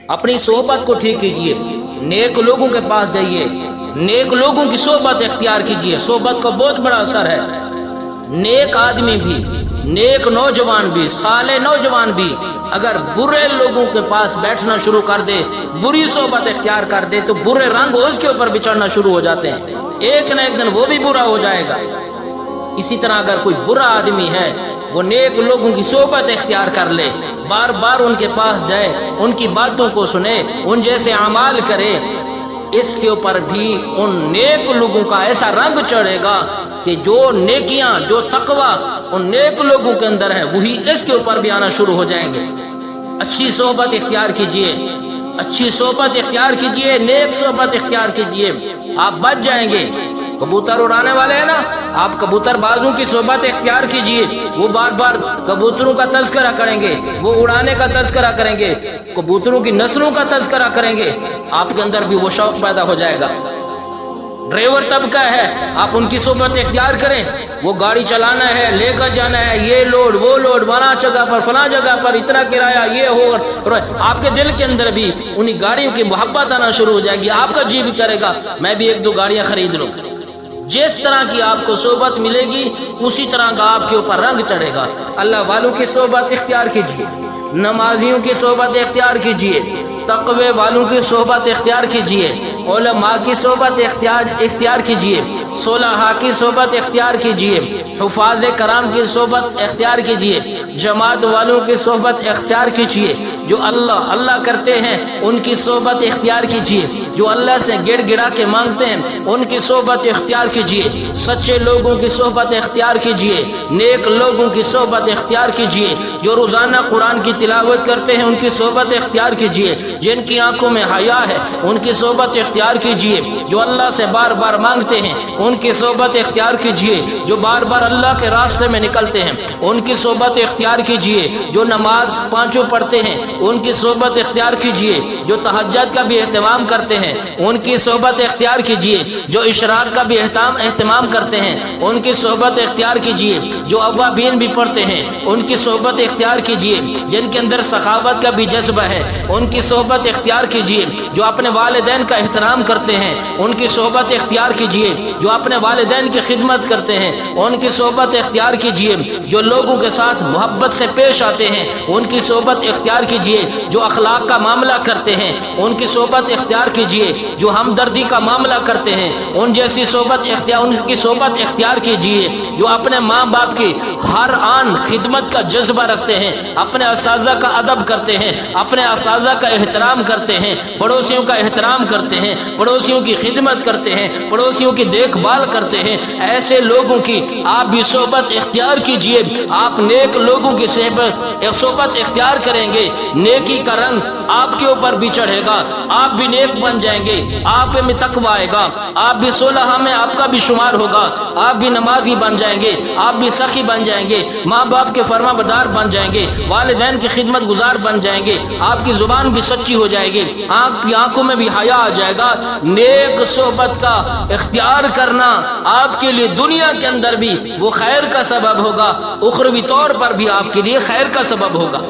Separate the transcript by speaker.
Speaker 1: اپنی صحبت کو ٹھیک کیجئے، نیک لوگوں کے پاس جائیے، نیک لوگوں کی صحبت اختیار کیجئے۔ صحبت کا بہت بڑا اثر ہے۔ نیک آدمی بھی، نیک نوجوان بھی، صالح نوجوان بھی اگر برے لوگوں کے پاس بیٹھنا شروع کر دے، بری صحبت اختیار کر دے، تو برے رنگ اس کے اوپر بچڑنا شروع ہو جاتے ہیں، ایک نہ ایک دن وہ بھی برا ہو جائے گا۔ اسی طرح اگر کوئی برا آدمی ہے، وہ نیک لوگوں کی صحبت اختیار کر لے، بار بار ان کے پاس جائے، ان کی باتوں کو سنے، ان جیسے اعمال کرے، اس کے اوپر بھی ان نیک لوگوں کا ایسا رنگ چڑھے گا کہ جو نیکیاں، جو تقوی ان نیک لوگوں کے اندر ہے، وہی اس کے اوپر بھی آنا شروع ہو جائیں گے۔ اچھی صحبت اختیار کیجئے، اچھی صحبت اختیار کیجئے، نیک صحبت اختیار کیجئے، آپ بچ جائیں گے۔ کبوتر اڑانے والے ہیں نا، آپ کبوتر بازوں کی صحبت اختیار کیجئے، وہ بار بار کبوتروں کا تذکرہ کریں گے، وہ اڑانے کا تذکرہ کریں گے، کبوتروں کی نسلوں کا تذکرہ کریں گے، آپ کے اندر بھی وہ شوق پیدا ہو جائے گا۔ ڈرائیور طبقہ ہے، آپ ان کی صحبت اختیار کریں، وہ گاڑی چلانا ہے، لے کر جانا ہے، یہ لوڈ وہ لوڈ، فلاں جگہ پر فلاں جگہ پر اتنا کرایہ، یہ ہو، آپ کے دل کے اندر بھی انہی گاڑیوں کی محبت آنا شروع ہو جائے گی، آپ کا جی بھی کرے گا میں بھی ایک دو گاڑیاں خرید لوں۔ جس طرح کی آپ کو صحبت ملے گی، اسی طرح کا آپ کے اوپر رنگ چڑھے گا۔ اللہ والوں کی صحبت اختیار کیجئے، نمازیوں کی صحبت اختیار کیجئے، تقوی والوں کی صحبت اختیار کیجئے، علماء کی صحبت اختیار کیجئے، صلحاء کی صحبت اختیار کیجئے، حفاظ کرام کی صحبت اختیار کیجئے، جماعت والوں کی صحبت اختیار کیجئے، جو اللہ کرتے ہیں ان کی صحبت اختیار کیجئے، جو اللہ سے گڑ گڑا کے مانگتے ہیں ان کی صحبت اختیار کیجئے، سچے لوگوں کی صحبت اختیار کیجئے، نیک لوگوں کی صحبت اختیار کیجئے، جو روزانہ قرآن کی تلاوت کرتے ہیں ان کی صحبت اختیار کیجئے، جن کی آنکھوں میں حیا ہے ان کی صحبت اختیار کیجئے، جو اللہ سے بار بار مانگتے ہیں ان کی صحبت اختیار کیجئے، جو بار بار اللہ کے راستے میں نکلتے ہیں ان کی صحبت اختیار کیجئے، جو نماز پانچوں پڑھتے ہیں ان کی صحبت اختیار کیجئے، جو تہجد کا بھی اہتمام کرتے ہیں ان کی صحبت اختیار کیجئے، جو اشراق کا بھی اہتمام کرتے ہیں ان کی صحبت اختیار کیجئے، جو اوابین بھی پڑھتے ہیں ان کی صحبت اختیار کیجئے، جن کے اندر سخاوت کا بھی جذبہ ہے ان کی صحبت اختیار کیجئے، جو اپنے والدین کا احترام کرتے ہیں ان کی صحبت اختیار کیجئے، جو اپنے والدین کی خدمت کرتے ہیں ان کی صحبت اختیار کیجئے، جو لوگوں کے ساتھ محبت سے پیش آتے ہیں ان کی صحبت اختیار کیجئے، جو اخلاق کا معاملہ کرتے ہیں ان کی صحبت اختیار کیجئے، جو ہمدردی کا معاملہ کرتے ہیں ان کی صحبت اختیار کیجئے، جو اپنے ماں باپ کی ہر آن خدمت کا جذبہ رکھتے ہیں، اپنے اساتذہ کا ادب کرتے ہیں، اپنے اساتذہ کا احترام کرتے ہیں، پڑوسیوں کا احترام کرتے ہیں، پڑوسیوں کی خدمت کرتے ہیں، پڑوسیوں کی دیکھ بھال کرتے ہیں، ایسے لوگوں کی آپ بھی صحبت اختیار کیجئے۔ آپ نیک لوگوں کی صحبت اختیار کریں گے، نیکی کا رنگ آپ کے اوپر بھی چڑھے گا، آپ بھی نیک بن جائیں گے، آپ میں تقوی آئے گا، آپ بھی صلحاء میں آپ کا بھی شمار ہوگا، آپ بھی نمازی بن جائیں گے، آپ بھی سخی بن جائیں گے، ماں باپ کے فرما بردار بن جائیں گے، والدین کی خدمت گزار بن جائیں گے، آپ کی زبان بھی سچی ہو جائے گی، آپ کی آنکھوں میں بھی حیا آ جائے گا۔ نیک صحبت کا اختیار کرنا آپ کے لیے دنیا کے اندر بھی وہ خیر کا سبب ہوگا، اخروی طور پر بھی آپ کے لیے خیر کا سبب ہوگا۔